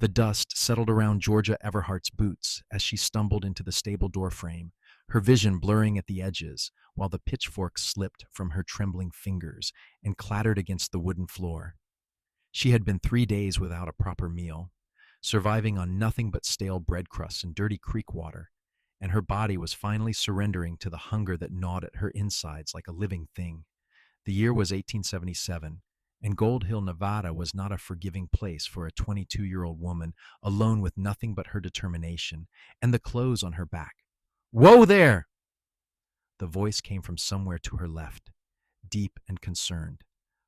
The dust settled around Georgia Everhart's boots as she stumbled into the stable doorframe, her vision blurring at the edges, while the pitchfork slipped from her trembling fingers and clattered against the wooden floor. She had been 3 days without a proper meal, surviving on nothing but stale bread crusts and dirty creek water, and her body was finally surrendering to the hunger that gnawed at her insides like a living thing. The year was 1877, and Gold Hill, Nevada was not a forgiving place for a 22-year-old woman alone with nothing but her determination and the clothes on her back. "Whoa there!" The voice came from somewhere to her left, deep and concerned,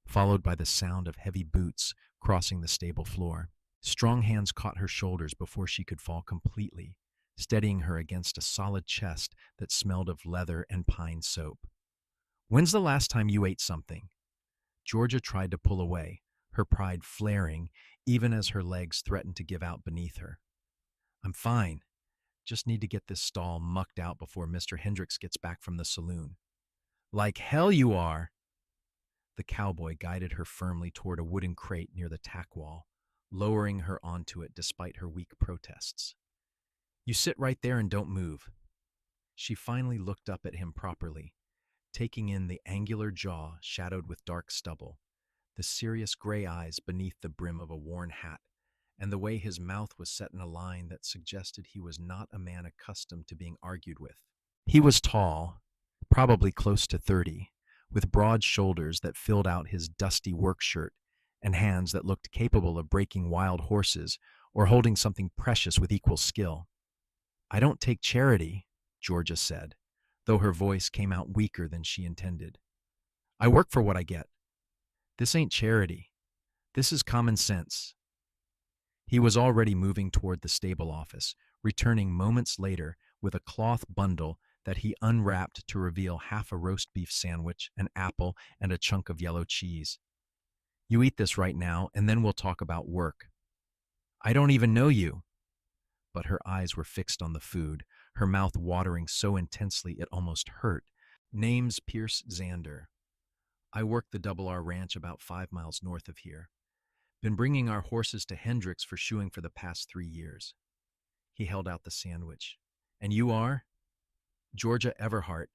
followed by the sound of heavy boots crossing the stable floor. Strong hands caught her shoulders before she could fall completely, steadying her against a solid chest that smelled of leather and pine soap. "When's the last time you ate something?" Georgia tried to pull away, her pride flaring even as her legs threatened to give out beneath her. "I'm fine. Just need to get this stall mucked out before Mr. Hendricks gets back from the saloon." "Like hell you are!" The cowboy guided her firmly toward a wooden crate near the tack wall, lowering her onto it despite her weak protests. "You sit right there and don't move." She finally looked up at him properly, taking in the angular jaw shadowed with dark stubble, the serious gray eyes beneath the brim of a worn hat, and the way his mouth was set in a line that suggested he was not a man accustomed to being argued with. He was tall, probably close to 30, with broad shoulders that filled out his dusty work shirt and hands that looked capable of breaking wild horses or holding something precious with equal skill. "I don't take charity," Georgia said, though her voice came out weaker than she intended. "I work for what I get. This ain't charity. This is common sense." He was already moving toward the stable office, returning moments later with a cloth bundle that he unwrapped to reveal half a roast beef sandwich, an apple, and a chunk of yellow cheese. "You eat this right now, and then we'll talk about work." "I don't even know you." But her eyes were fixed on the food, her mouth watering so intensely it almost hurt. "Name's Pierce Xander. I work the Double R Ranch about 5 miles north of here. Been bringing our horses to Hendricks for shoeing for the past 3 years." He held out the sandwich. "And you are?" "Georgia Everhart."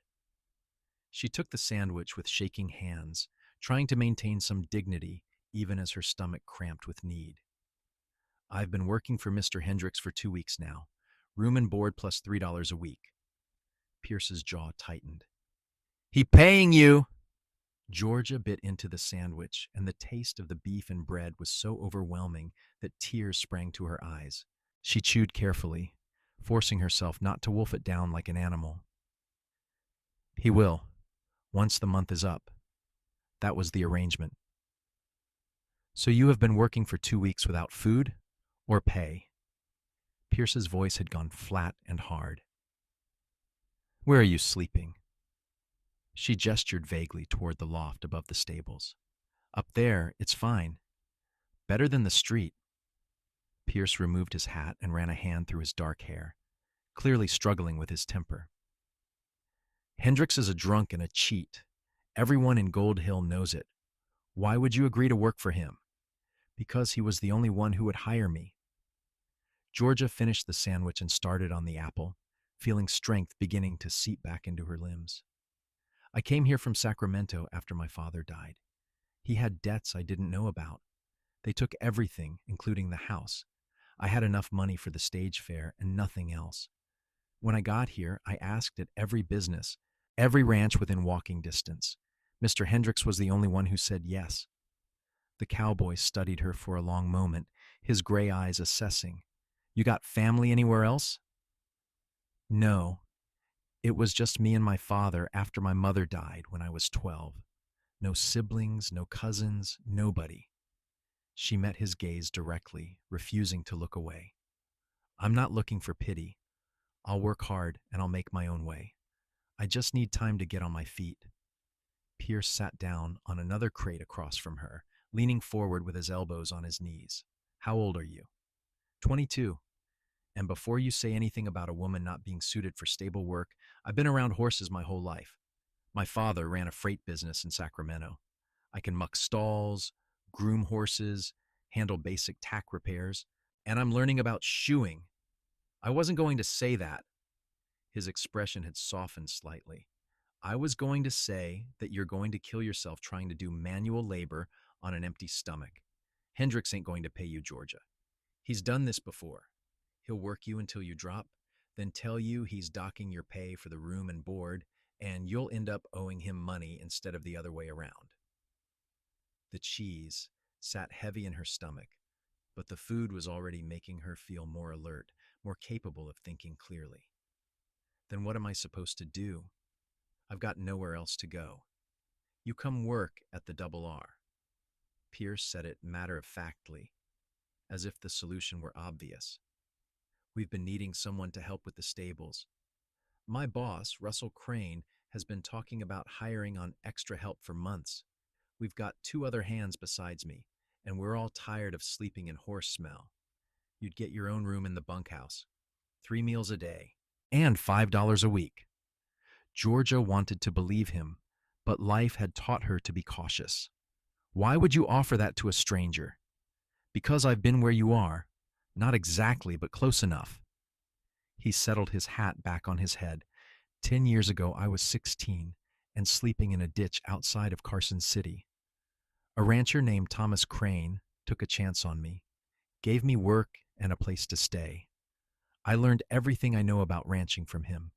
She took the sandwich with shaking hands, trying to maintain some dignity even as her stomach cramped with need. "I've been working for Mr. Hendricks for 2 weeks now. Room and board plus $3 a week." Pierce's jaw tightened. "He paying you?" Georgia bit into the sandwich, and the taste of the beef and bread was so overwhelming that tears sprang to her eyes. She chewed carefully, forcing herself not to wolf it down like an animal. "He will, once the month is up." That was the arrangement. "So you have been working for 2 weeks without food or pay?" Pierce's voice had gone flat and hard. "Where are you sleeping?" She gestured vaguely toward the loft above the stables. "Up there, it's fine. Better than the street." Pierce removed his hat and ran a hand through his dark hair, clearly struggling with his temper. "Hendricks is a drunk and a cheat. Everyone in Gold Hill knows it. Why would you agree to work for him?" "Because he was the only one who would hire me." Georgia finished the sandwich and started on the apple, feeling strength beginning to seep back into her limbs. "I came here from Sacramento after my father died. He had debts I didn't know about. They took everything, including the house. I had enough money for the stage fare and nothing else. When I got here, I asked at every business, every ranch within walking distance. Mr. Hendricks was the only one who said yes." The cowboy studied her for a long moment, his gray eyes assessing. "You got family anywhere else?" "No. It was just me and my father after my mother died when I was 12. No siblings, no cousins, nobody." She met his gaze directly, refusing to look away. "I'm not looking for pity. I'll work hard and I'll make my own way. I just need time to get on my feet." Pierce sat down on another crate across from her, leaning forward with his elbows on his knees. "How old are you?" 22. "And before you say anything about a woman not being suited for stable work, I've been around horses my whole life. My father ran a freight business in Sacramento. I can muck stalls, groom horses, handle basic tack repairs, And I'm learning about shoeing. I wasn't going to say that. His expression had softened slightly. I was going to say that you're going to kill yourself trying to do manual labor on an empty stomach. Hendricks ain't going to pay you, Georgia. He's done this before. He'll work you until you drop, then tell you he's docking your pay for the room and board, and you'll end up owing him money instead of the other way around. The cheese sat heavy in her stomach, but the food was already making her feel more alert, more capable of thinking clearly. Then what am I supposed to do? I've got nowhere else to go. You come work at the Double R. Pierce said it matter-of-factly, as if the solution were obvious. We've been needing someone to help with the stables. My boss, Russell Crane, has been talking about hiring on extra help for months. We've got 2 other hands besides me, and we're all tired of sleeping in horse smell. You'd get your own room in the bunkhouse, 3 meals a day, and $5 a week. Georgia wanted to believe him, but life had taught her to be cautious. Why would you offer that to a stranger? Because I've been where you are. Not exactly, but close enough. He settled his hat back on his head. 10 years ago, I was 16 and sleeping in a ditch outside of Carson City. A rancher named Thomas Crane took a chance on me, gave me work and a place to stay. I learned everything I know about ranching from him.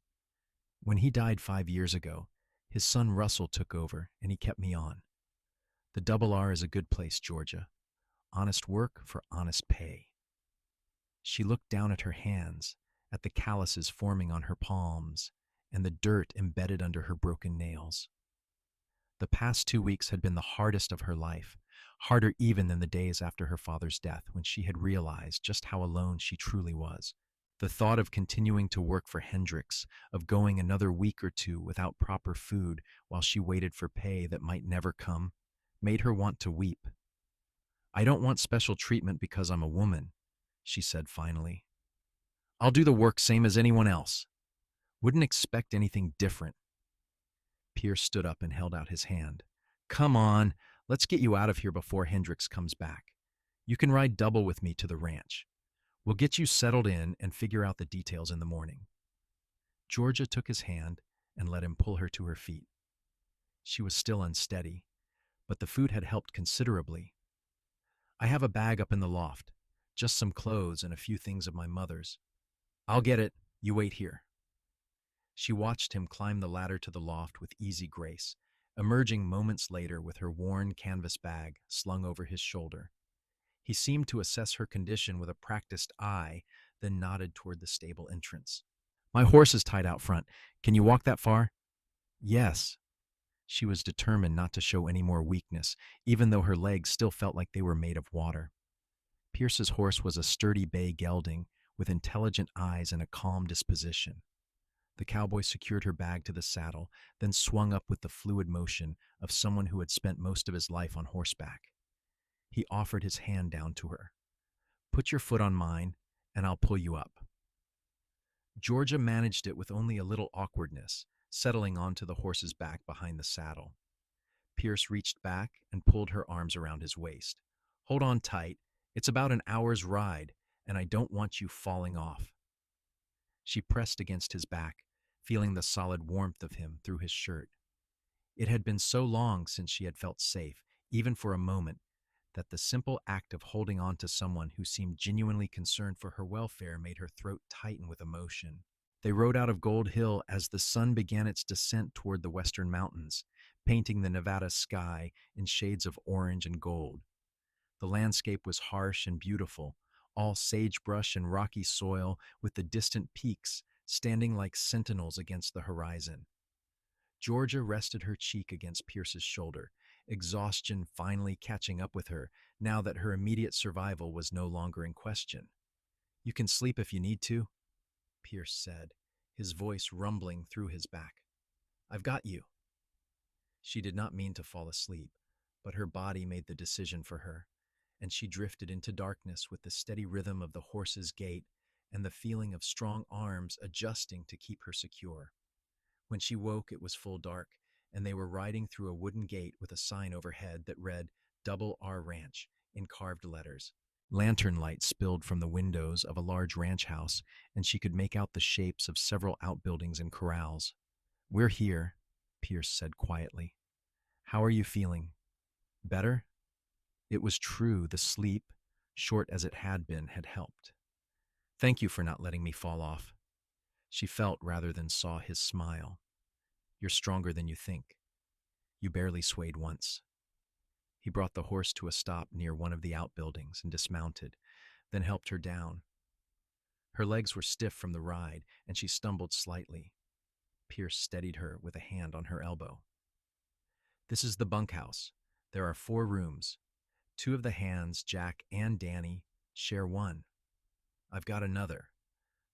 When he died 5 years ago, his son Russell took over and he kept me on. The Double R is a good place, Georgia. Honest work for honest pay. She looked down at her hands, at the calluses forming on her palms, and the dirt embedded under her broken nails. The past 2 weeks had been the hardest of her life, harder even than the days after her father's death when she had realized just how alone she truly was. The thought of continuing to work for Hendricks, of going another week or 2 without proper food while she waited for pay that might never come, made her want to weep. I don't want special treatment because I'm a woman, she said finally. I'll do the work same as anyone else. Wouldn't expect anything different. Pierce stood up and held out his hand. Come on, let's get you out of here before Hendricks comes back. You can ride double with me to the ranch. We'll get you settled in and figure out the details in the morning. Georgia took his hand and let him pull her to her feet. She was still unsteady, but the food had helped considerably. I have a bag up in the loft, just some clothes and a few things of my mother's. I'll get it. You wait here. She watched him climb the ladder to the loft with easy grace, emerging moments later with her worn canvas bag slung over his shoulder. He seemed to assess her condition with a practiced eye, then nodded toward the stable entrance. My horse is tied out front. Can you walk that far? Yes. She was determined not to show any more weakness, even though her legs still felt like they were made of water. Pierce's horse was a sturdy bay gelding with intelligent eyes and a calm disposition. The cowboy secured her bag to the saddle, then swung up with the fluid motion of someone who had spent most of his life on horseback. He offered his hand down to her. Put your foot on mine, and I'll pull you up. Georgia managed it with only a little awkwardness, settling onto the horse's back behind the saddle. Pierce reached back and pulled her arms around his waist. Hold on tight. It's about an hour's ride, and I don't want you falling off. She pressed against his back, feeling the solid warmth of him through his shirt. It had been so long since she had felt safe, even for a moment, that the simple act of holding on to someone who seemed genuinely concerned for her welfare made her throat tighten with emotion. They rode out of Gold Hill as the sun began its descent toward the western mountains, painting the Nevada sky in shades of orange and gold. The landscape was harsh and beautiful, all sagebrush and rocky soil, with the distant peaks standing like sentinels against the horizon. Georgia rested her cheek against Pierce's shoulder, exhaustion finally catching up with her now that her immediate survival was no longer in question. You can sleep if you need to, Pierce said, his voice rumbling through his back. I've got you. She did not mean to fall asleep, but her body made the decision for her, and she drifted into darkness with the steady rhythm of the horse's gait and the feeling of strong arms adjusting to keep her secure. When she woke, it was full dark, and they were riding through a wooden gate with a sign overhead that read Double R Ranch in carved letters. Lantern light spilled from the windows of a large ranch house, and she could make out the shapes of several outbuildings and corrals. "We're here," Pierce said quietly. "How are you feeling? Better?" It was true, the sleep, short as it had been, had helped. "Thank you for not letting me fall off." She felt rather than saw his smile. "You're stronger than you think. You barely swayed once." He brought the horse to a stop near one of the outbuildings and dismounted, then helped her down. Her legs were stiff from the ride, and she stumbled slightly. Pierce steadied her with a hand on her elbow. "This is the bunkhouse. There are 4 rooms. 2 of the hands, Jack and Danny, share one. I've got another.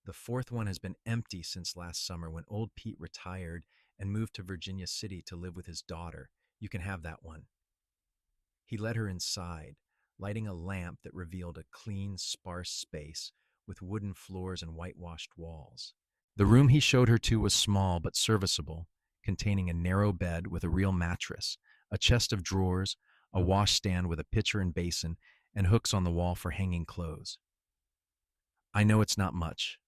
The 4th one has been empty since last summer when old Pete retired and moved to Virginia City to live with his daughter. You can have that one." He led her inside, lighting a lamp that revealed a clean, sparse space with wooden floors and whitewashed walls. The room he showed her to was small but serviceable, containing a narrow bed with a real mattress, a chest of drawers, a washstand with a pitcher and basin, and hooks on the wall for hanging clothes. "I know it's not much,"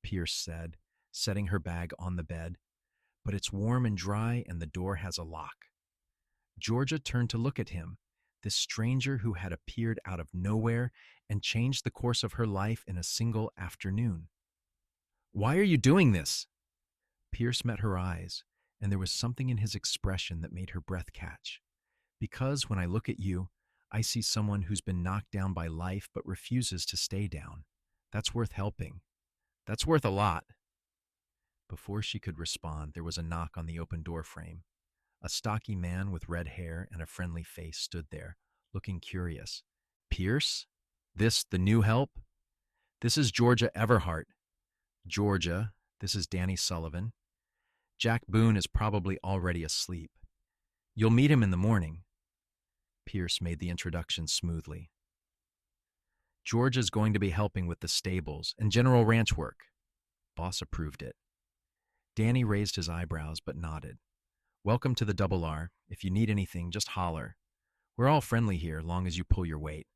Pierce said, setting her bag on the bed, "but it's warm and dry and the door has a lock." Georgia turned to look at him, this stranger who had appeared out of nowhere and changed the course of her life in a single afternoon. "Why are you doing this?" Pierce met her eyes, and there was something in his expression that made her breath catch. "Because when I look at you, I see someone who's been knocked down by life but refuses to stay down. That's worth helping. That's worth a lot." Before she could respond, there was a knock on the open door frame. A stocky man with red hair and a friendly face stood there, looking curious. "Pierce? This the new help?" "This is Georgia Everhart." "Georgia, this is Danny Sullivan. Jack Boone is probably already asleep. You'll meet him in the morning." Pierce made the introduction smoothly. "Georgia's going to be helping with the stables and general ranch work." Boss approved it. Danny raised his eyebrows but nodded. "Welcome to the Double R. If you need anything, just holler. We're all friendly here, long as you pull your weight."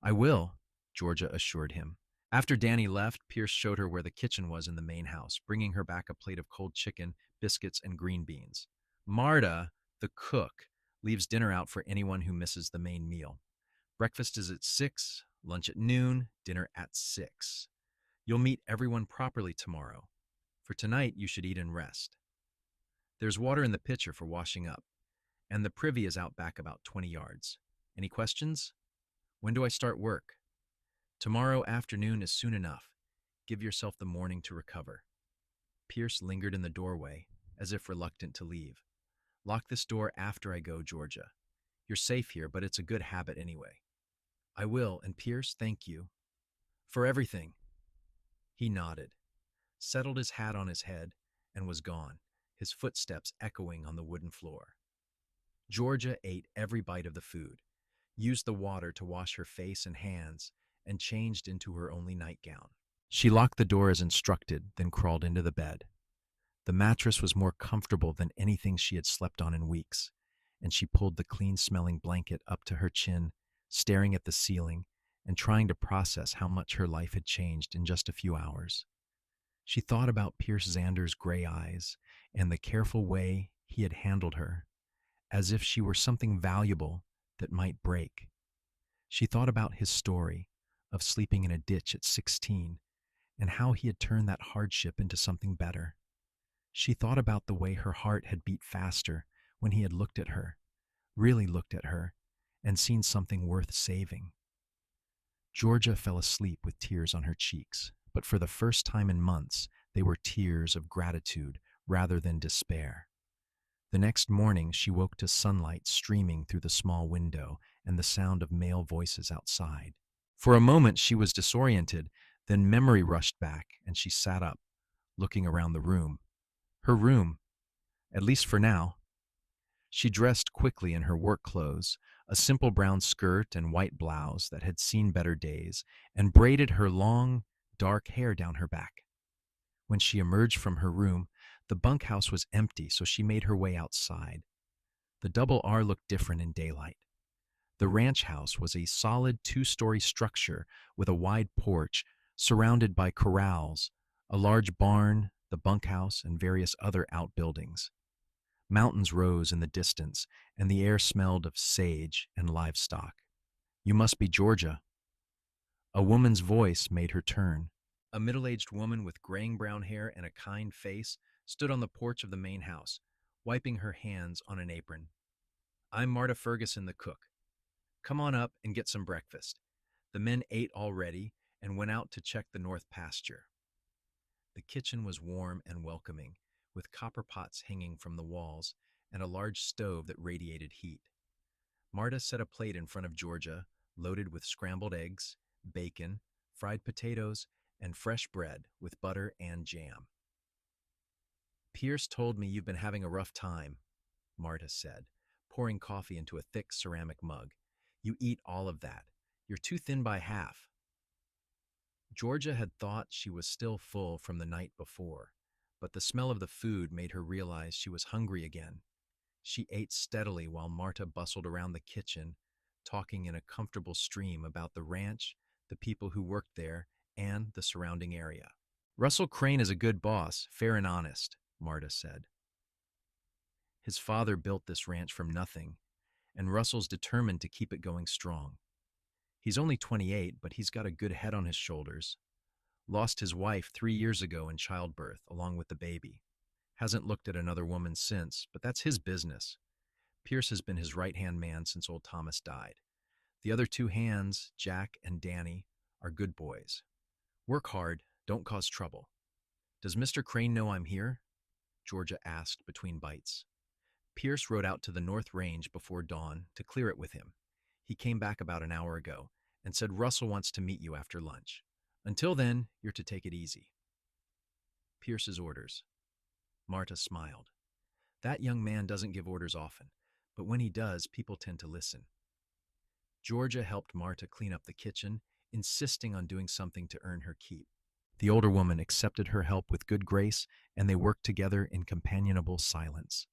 "I will," Georgia assured him. After Danny left, Pierce showed her where the kitchen was in the main house, bringing her back a plate of cold chicken, biscuits, and green beans. Marta, the cook, leaves dinner out for anyone who misses the main meal. Breakfast is at 6, lunch at noon, dinner at 6. You'll meet everyone properly tomorrow. For tonight, you should eat and rest. There's water in the pitcher for washing up, and the privy is out back about 20 yards. Any questions? When do I start work? Tomorrow afternoon is soon enough. Give yourself the morning to recover." Pierce lingered in the doorway, as if reluctant to leave. "Lock this door after I go, Georgia. You're safe here, but it's a good habit anyway." "I will, and Pierce, thank you." "For everything." He nodded, settled his hat on his head, and was gone, his footsteps echoing on the wooden floor. Georgia ate every bite of the food, used the water to wash her face and hands, and changed into her only nightgown. She locked the door as instructed, then crawled into the bed. The mattress was more comfortable than anything she had slept on in weeks, and she pulled the clean-smelling blanket up to her chin, staring at the ceiling and trying to process how much her life had changed in just a few hours. She thought about Pierce Xander's gray eyes and the careful way he had handled her, as if she were something valuable that might break. She thought about his story of sleeping in a ditch at 16 and how he had turned that hardship into something better. She thought about the way her heart had beat faster when he had looked at her, really looked at her, and seen something worth saving. Georgia fell asleep with tears on her cheeks, but for the first time in months, they were tears of gratitude rather than despair. The next morning, she woke to sunlight streaming through the small window and the sound of male voices outside. For a moment, she was disoriented, then memory rushed back, and she sat up, looking around the room. Her room, at least for now. She dressed quickly in her work clothes, a simple brown skirt and white blouse that had seen better days, and braided her long, dark hair down her back. When she emerged from her room, the bunkhouse was empty, so she made her way outside. The Double R looked different in daylight. The ranch house was a solid two-story structure with a wide porch surrounded by corrals, a large barn, the bunkhouse, and various other outbuildings. Mountains rose in the distance, and the air smelled of sage and livestock. "You must be Georgia." A woman's voice made her turn. A middle-aged woman with graying brown hair and a kind face stood on the porch of the main house, wiping her hands on an apron. "I'm Marta Ferguson, the cook. Come on up and get some breakfast." The men ate already and went out to check the north pasture. The kitchen was warm and welcoming, with copper pots hanging from the walls and a large stove that radiated heat. Marta set a plate in front of Georgia, loaded with scrambled eggs, bacon, fried potatoes, and fresh bread with butter and jam. "Pierce told me you've been having a rough time," Marta said, pouring coffee into a thick ceramic mug. "You eat all of that. You're too thin by half." Georgia had thought she was still full from the night before, but the smell of the food made her realize she was hungry again. She ate steadily while Marta bustled around the kitchen, talking in a comfortable stream about the ranch, the people who worked there, and the surrounding area. "Russell Crane is a good boss, fair and honest," Marta said. "His father built this ranch from nothing, and Russell's determined to keep it going strong. He's only 28, but he's got a good head on his shoulders. Lost his wife 3 years ago in childbirth, along with the baby. Hasn't looked at another woman since, but that's his business. Pierce has been his right-hand man since old Thomas died. The other two hands, Jack and Danny, are good boys. Work hard, don't cause trouble." "Does Mr. Crane know I'm here?" Georgia asked between bites. "Pierce rode out to the North Range before dawn to clear it with him. He came back about an hour ago and said Russell wants to meet you after lunch. Until then, you're to take it easy." "Pierce's orders." Marta smiled. "That young man doesn't give orders often, but when he does, people tend to listen." Georgia helped Marta clean up the kitchen, insisting on doing something to earn her keep. The older woman accepted her help with good grace, and they worked together in companionable silence.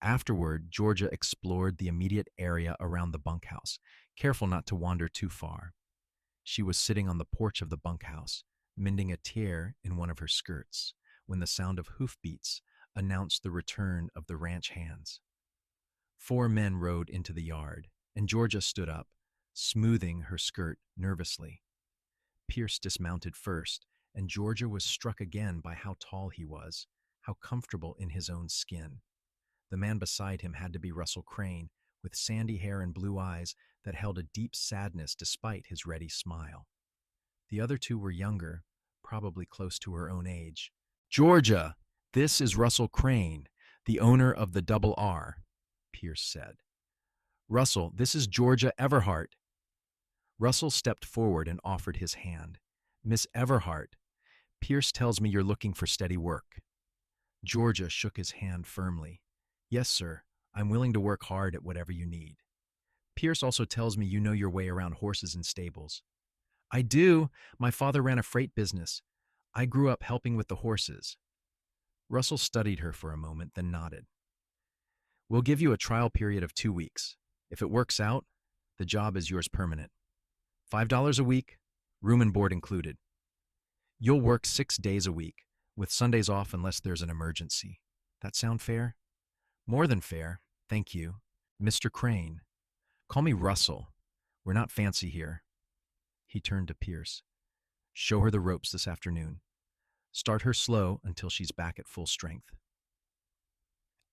Afterward, Georgia explored the immediate area around the bunkhouse, careful not to wander too far. She was sitting on the porch of the bunkhouse, mending a tear in one of her skirts, when the sound of hoofbeats announced the return of the ranch hands. 4 men rode into the yard, and Georgia stood up, smoothing her skirt nervously. Pierce dismounted first, and Georgia was struck again by how tall he was, how comfortable in his own skin. The man beside him had to be Russell Crane, with sandy hair and blue eyes that held a deep sadness despite his ready smile. The other two were younger, probably close to her own age. "Georgia, this is Russell Crane, the owner of the Double R," Pierce said. "Russell, this is Georgia Everhart." Russell stepped forward and offered his hand. "Miss Everhart, Pierce tells me you're looking for steady work." Georgia shook his hand firmly. "Yes, sir. I'm willing to work hard at whatever you need. Pierce also tells me you know your way around horses and stables." "I do. My father ran a freight business. I grew up helping with the horses." Russell studied her for a moment, then nodded. "We'll give you a trial period of 2 weeks. If it works out, the job is yours permanent. $5 a week, room and board included. You'll work 6 days a week, with Sundays off unless there's an emergency. That sound fair?" "More than fair, thank you. Mr. Crane. Call me Russell. We're not fancy here." He turned to Pierce. "Show her the ropes this afternoon. Start her slow until she's back at full strength."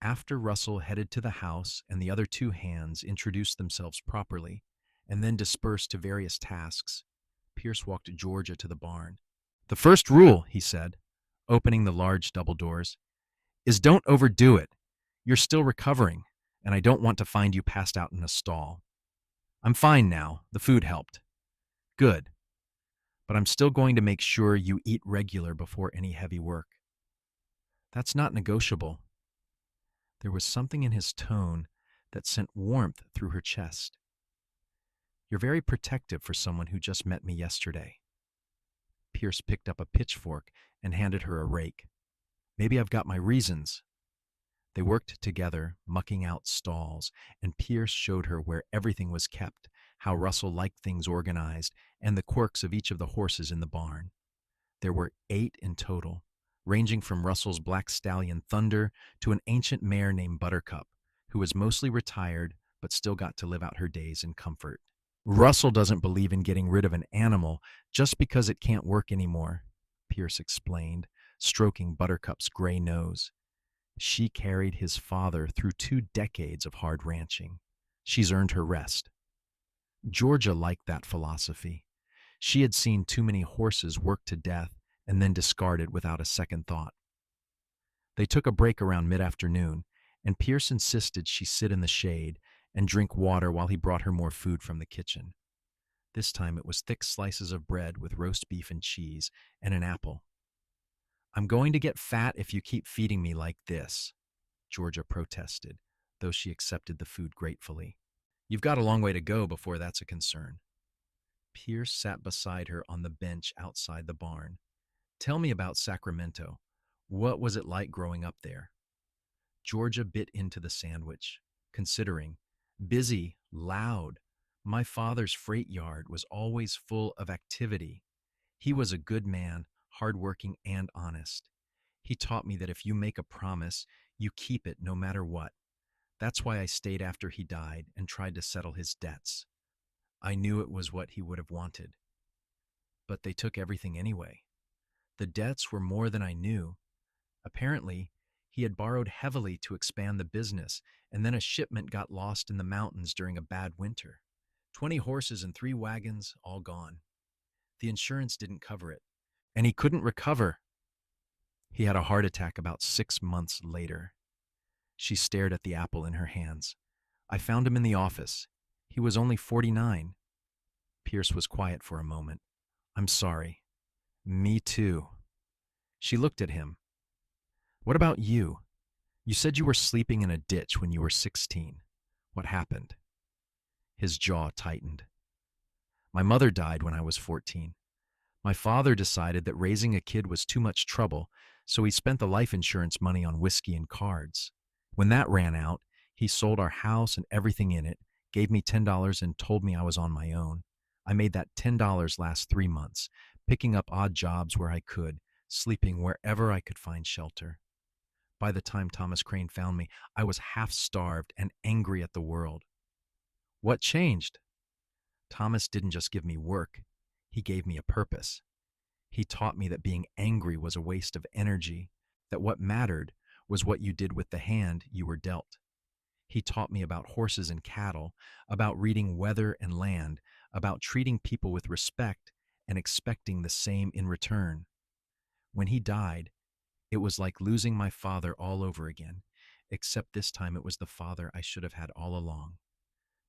After Russell headed to the house and the other two hands introduced themselves properly and then dispersed to various tasks, Pierce walked Georgia to the barn. "The first rule," he said, opening the large double doors, "is don't overdo it. You're still recovering, and I don't want to find you passed out in a stall. I'm fine now. The food helped. Good. But I'm still going to make sure you eat regular before any heavy work." "That's not negotiable." There was something in his tone that sent warmth through her chest. "You're very protective for someone who just met me yesterday." Pierce picked up a pitchfork and handed her a rake. "Maybe I've got my reasons." They worked together, mucking out stalls, and Pierce showed her where everything was kept, how Russell liked things organized, and the quirks of each of the horses in the barn. There were 8 in total, ranging from Russell's black stallion Thunder to an ancient mare named Buttercup, who was mostly retired but still got to live out her days in comfort. Russell doesn't believe in getting rid of an animal just because it can't work anymore, Pierce explained, stroking Buttercup's gray nose. She carried his father through 2 decades of hard ranching. She's earned her rest. Georgia liked that philosophy. She had seen too many horses worked to death and then discarded without a second thought. They took a break around mid-afternoon, and Pierce insisted she sit in the shade and drink water while he brought her more food from the kitchen. This time it was thick slices of bread with roast beef and cheese and an apple. "I'm going to get fat if you keep feeding me like this," Georgia protested, though she accepted the food gratefully. "You've got a long way to go before that's a concern." Pierce sat beside her on the bench outside the barn. "Tell me about Sacramento. What was it like growing up there?" Georgia bit into the sandwich, considering. "Busy, loud. My father's freight yard was always full of activity. He was a good man, hardworking and honest. He taught me that if you make a promise, you keep it no matter what. That's why I stayed after he died and tried to settle his debts. I knew it was what he would have wanted. But they took everything anyway. The debts were more than I knew. Apparently, he had borrowed heavily to expand the business, and then a shipment got lost in the mountains during a bad winter. 20 horses and 3 wagons, all gone. The insurance didn't cover it, and he couldn't recover. He had a heart attack about 6 months later." She stared at the apple in her hands. "I found him in the office. He was only 49. Pierce was quiet for a moment. "I'm sorry." "Me too." She looked at him. "What about you? You said you were sleeping in a ditch when you were 16. What happened?" His jaw tightened. "My mother died when I was 14. My father decided that raising a kid was too much trouble, so he spent the life insurance money on whiskey and cards. When that ran out, he sold our house and everything in it, gave me $10 and told me I was on my own. I made that $10 last 3 months, picking up odd jobs where I could, sleeping wherever I could find shelter. By the time Thomas Crane found me, I was half-starved and angry at the world." "What changed?" "Thomas didn't just give me work. He gave me a purpose. He taught me that being angry was a waste of energy, that what mattered was what you did with the hand you were dealt. He taught me about horses and cattle, about reading weather and land, about treating people with respect and expecting the same in return. When he died, it was like losing my father all over again, except this time it was the father I should have had all along."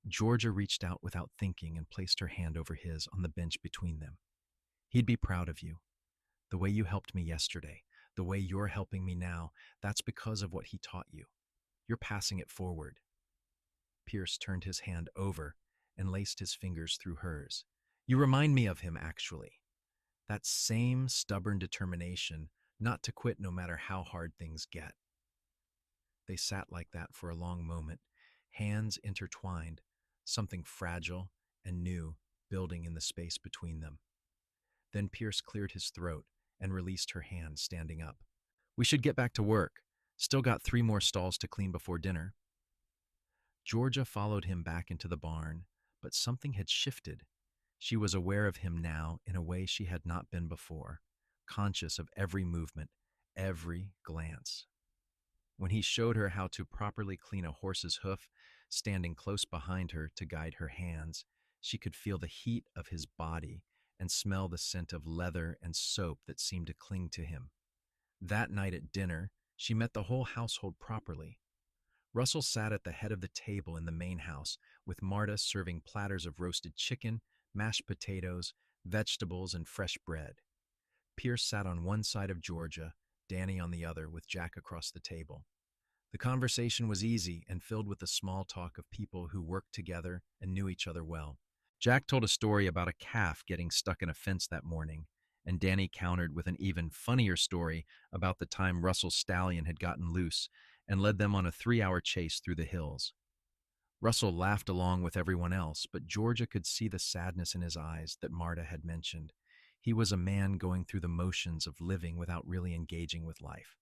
Georgia reached out without thinking and placed her hand over his on the bench between them. "He'd be proud of you. The way you helped me yesterday, the way you're helping me now, that's because of what he taught you. You're passing it forward." Pierce turned his hand over and laced his fingers through hers. "You remind me of him, actually. That same stubborn determination not to quit no matter how hard things get." They sat like that for a long moment, hands intertwined, something fragile and new building in the space between them. Then Pierce cleared his throat and released her hand, standing up. "We should get back to work. Still got 3 more stalls to clean before dinner." Georgia followed him back into the barn, but something had shifted. She was aware of him now in a way she had not been before, conscious of every movement, every glance. When he showed her how to properly clean a horse's hoof, standing close behind her to guide her hands, she could feel the heat of his body and smell the scent of leather and soap that seemed to cling to him. That night at dinner, she met the whole household properly. Russell sat at the head of the table in the main house, with Marta serving platters of roasted chicken, mashed potatoes, vegetables, and fresh bread. Pierce sat on one side of Georgia, Danny on the other, with Jack across the table. The conversation was easy and filled with the small talk of people who worked together and knew each other well. Jack told a story about a calf getting stuck in a fence that morning, and Danny countered with an even funnier story about the time Russell's stallion had gotten loose and led them on a 3-hour chase through the hills. Russell laughed along with everyone else, but Georgia could see the sadness in his eyes that Marta had mentioned. He was a man going through the motions of living without really engaging with life.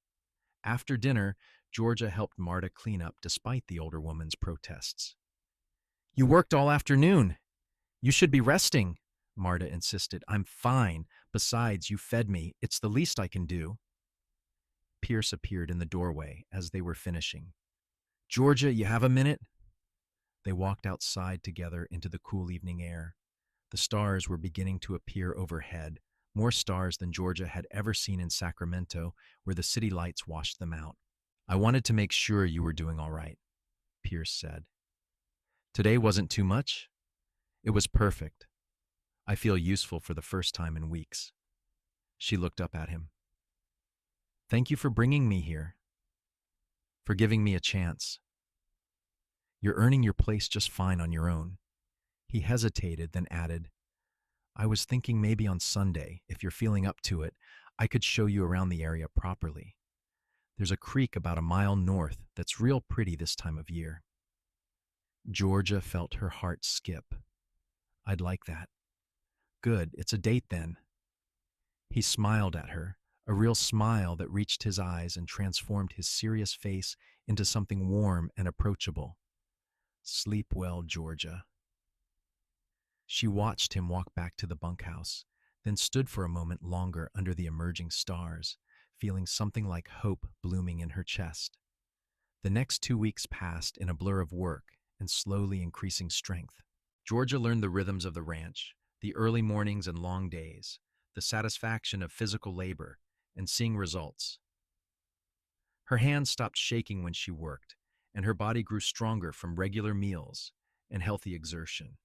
After dinner, Georgia helped Marta clean up despite the older woman's protests. "You worked all afternoon. You should be resting," Marta insisted. "I'm fine. Besides, you fed me. It's the least I can do." Pierce appeared in the doorway as they were finishing. "Georgia, you have a minute?" They walked outside together into the cool evening air. The stars were beginning to appear overhead, more stars than Georgia had ever seen in Sacramento, where the city lights washed them out. "I wanted to make sure you were doing all right," Pierce said. "Today wasn't too much? It was perfect. I feel useful for the first time in weeks." She looked up at him. "Thank you for bringing me here, for giving me a chance. You're earning your place just fine on your own." He hesitated, then added, "I was thinking maybe on Sunday, if you're feeling up to it, I could show you around the area properly. There's a creek about a mile north that's real pretty this time of year." Georgia felt her heart skip. "I'd like that." "Good, it's a date then." He smiled at her, a real smile that reached his eyes and transformed his serious face into something warm and approachable. "Sleep well, Georgia." She watched him walk back to the bunkhouse, then stood for a moment longer under the emerging stars, feeling something like hope blooming in her chest. The next 2 weeks passed in a blur of work and slowly increasing strength. Georgia learned the rhythms of the ranch, the early mornings and long days, the satisfaction of physical labor, and seeing results. Her hands stopped shaking when she worked, and her body grew stronger from regular meals and healthy exertion.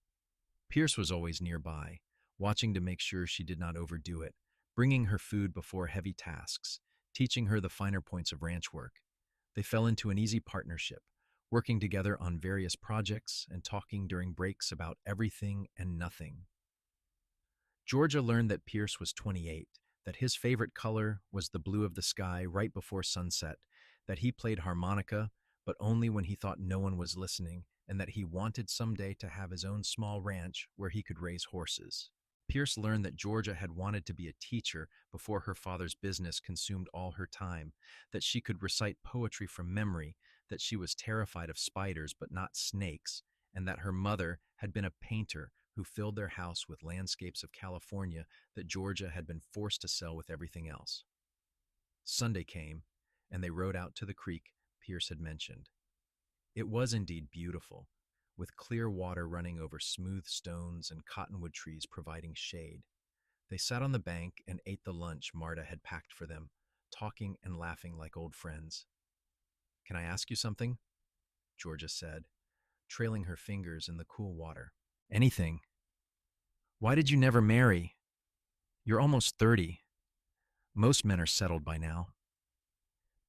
Pierce was always nearby, watching to make sure she did not overdo it, bringing her food before heavy tasks, teaching her the finer points of ranch work. They fell into an easy partnership, working together on various projects and talking during breaks about everything and nothing. Georgia learned that Pierce was 28, that his favorite color was the blue of the sky right before sunset, that he played harmonica, but only when he thought no one was listening, and that he wanted someday to have his own small ranch where he could raise horses. Pierce learned that Georgia had wanted to be a teacher before her father's business consumed all her time, that she could recite poetry from memory, that she was terrified of spiders but not snakes, and that her mother had been a painter who filled their house with landscapes of California that Georgia had been forced to sell with everything else. Sunday came, and they rode out to the creek Pierce had mentioned. It was indeed beautiful, with clear water running over smooth stones and cottonwood trees providing shade. They sat on the bank and ate the lunch Marta had packed for them, talking and laughing like old friends. "Can I ask you something?" Georgia said, trailing her fingers in the cool water. "Anything. Why did you never marry? You're almost 30. Most men are settled by now."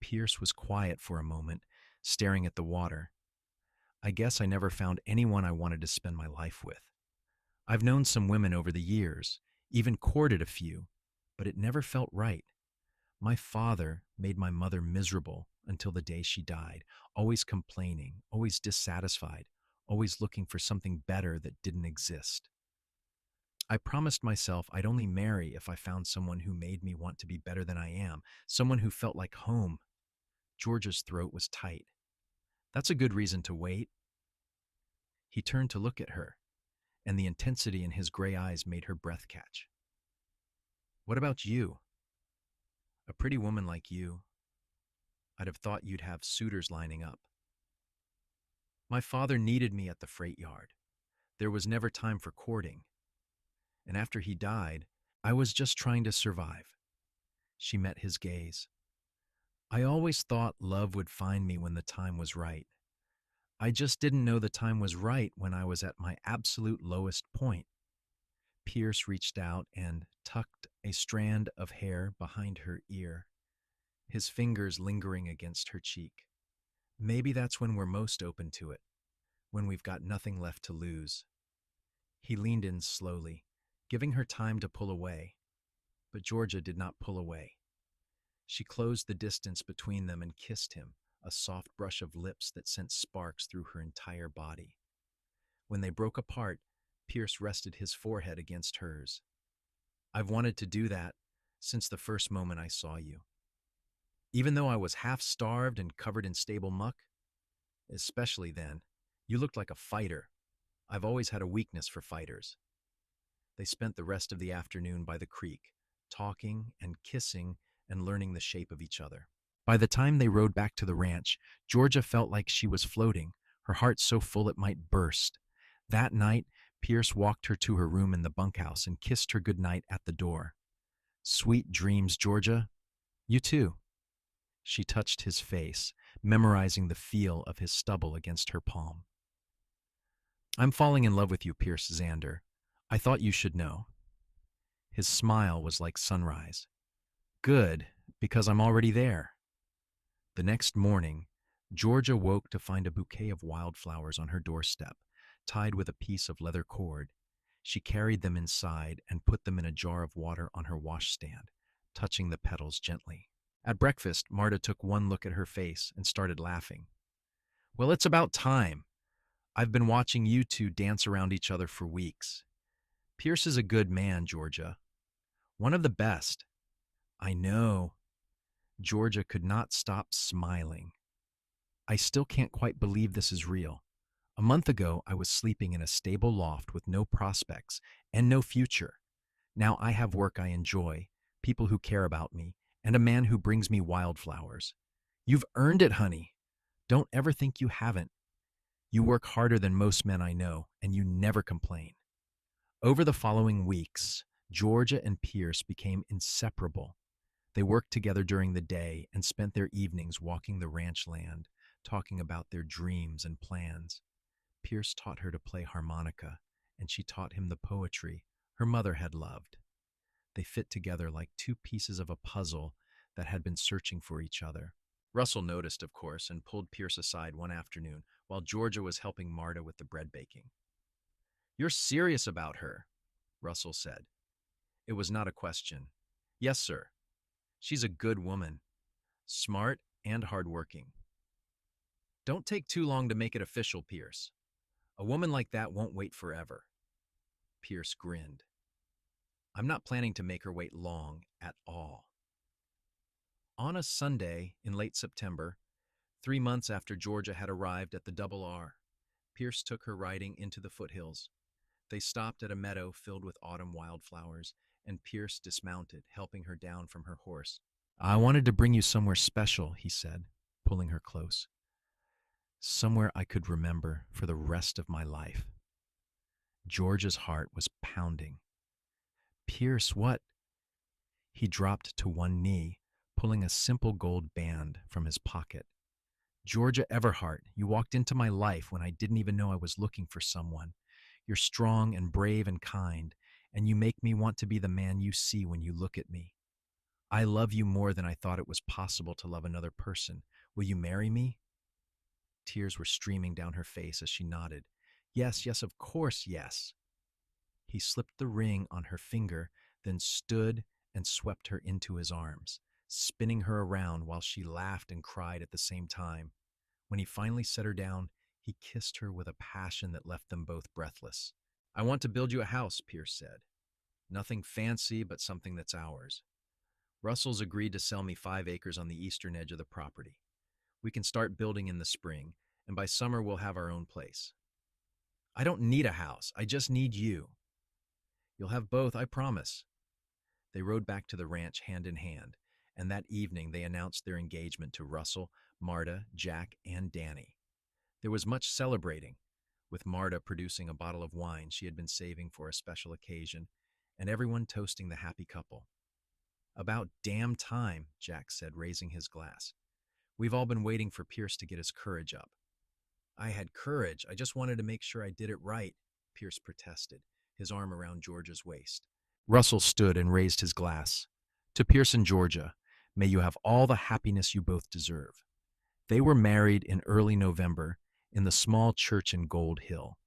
Pierce was quiet for a moment, staring at the water. "I guess I never found anyone I wanted to spend my life with. I've known some women over the years, even courted a few, but it never felt right. My father made my mother miserable until the day she died, always complaining, always dissatisfied, always looking for something better that didn't exist. I promised myself I'd only marry if I found someone who made me want to be better than I am, someone who felt like home." Georgia's throat was tight. "That's a good reason to wait." He turned to look at her, and the intensity in his gray eyes made her breath catch. "What about you? A pretty woman like you. I'd have thought you'd have suitors lining up." "My father needed me at the freight yard. There was never time for courting. And after he died, I was just trying to survive." She met his gaze. "I always thought love would find me when the time was right. I just didn't know the time was right when I was at my absolute lowest point." Pierce reached out and tucked a strand of hair behind her ear, his fingers lingering against her cheek. "Maybe that's when we're most open to it, when we've got nothing left to lose." He leaned in slowly, giving her time to pull away, but Georgia did not pull away. She closed the distance between them and kissed him, a soft brush of lips that sent sparks through her entire body. When they broke apart, Pierce rested his forehead against hers. I've wanted to do that since the first moment I saw you. Even though I was half starved and covered in stable muck, especially then, you looked like a fighter. I've always had a weakness for fighters. They spent the rest of the afternoon by the creek, talking and kissing and learning the shape of each other. By the time they rode back to the ranch, Georgia felt like she was floating, her heart so full it might burst. That night, Pierce walked her to her room in the bunkhouse and kissed her goodnight at the door. Sweet dreams, Georgia. You too. She touched his face, memorizing the feel of his stubble against her palm. I'm falling in love with you, Pierce Xander. I thought you should know. His smile was like sunrise. Good, because I'm already there. The next morning, Georgia woke to find a bouquet of wildflowers on her doorstep, tied with a piece of leather cord. She carried them inside and put them in a jar of water on her washstand, touching the petals gently. At breakfast, Marta took one look at her face and started laughing. Well, it's about time. I've been watching you two dance around each other for weeks. Pierce is a good man, Georgia. One of the best. I know. Georgia could not stop smiling. I still can't quite believe this is real. A month ago, I was sleeping in a stable loft with no prospects and no future. Now I have work I enjoy, people who care about me, and a man who brings me wildflowers. You've earned it, honey. Don't ever think you haven't. You work harder than most men I know, and you never complain. Over the following weeks, Georgia and Pierce became inseparable. They worked together during the day and spent their evenings walking the ranch land, talking about their dreams and plans. Pierce taught her to play harmonica, and she taught him the poetry her mother had loved. They fit together like two pieces of a puzzle that had been searching for each other. Russell noticed, of course, and pulled Pierce aside one afternoon while Georgia was helping Marta with the bread baking. You're serious about her, Russell said. It was not a question. Yes, sir. She's a good woman, smart and hardworking. Don't take too long to make it official, Pierce. A woman like that won't wait forever. Pierce grinned. I'm not planning to make her wait long at all. On a Sunday in late September, 3 months after Georgia had arrived at the Double R, Pierce took her riding into the foothills. They stopped at a meadow filled with autumn wildflowers, and Pierce dismounted, helping her down from her horse. I wanted to bring you somewhere special, he said, pulling her close. Somewhere I could remember for the rest of my life. Georgia's heart was pounding. Pierce, what? He dropped to one knee, pulling a simple gold band from his pocket. Georgia Everhart, you walked into my life when I didn't even know I was looking for someone. You're strong and brave and kind, and you make me want to be the man you see when you look at me. I love you more than I thought it was possible to love another person. Will you marry me? Tears were streaming down her face as she nodded. Yes, yes, of course, yes. He slipped the ring on her finger, then stood and swept her into his arms, spinning her around while she laughed and cried at the same time. When he finally set her down, he kissed her with a passion that left them both breathless. I want to build you a house, Pierce said. Nothing fancy, but something that's ours. Russell's agreed to sell me 5 acres on the eastern edge of the property. We can start building in the spring, and by summer we'll have our own place. I don't need a house. I just need you. You'll have both, I promise. They rode back to the ranch hand in hand, and that evening they announced their engagement to Russell, Marta, Jack, and Danny. There was much celebrating, with Marta producing a bottle of wine she had been saving for a special occasion, and everyone toasting the happy couple. About damn time, Jack said, raising his glass. We've all been waiting for Pierce to get his courage up. I had courage. I just wanted to make sure I did it right, Pierce protested, his arm around Georgia's waist. Russell stood and raised his glass. To Pierce and Georgia, may you have all the happiness you both deserve. They were married in early November in the small church in Gold Hill,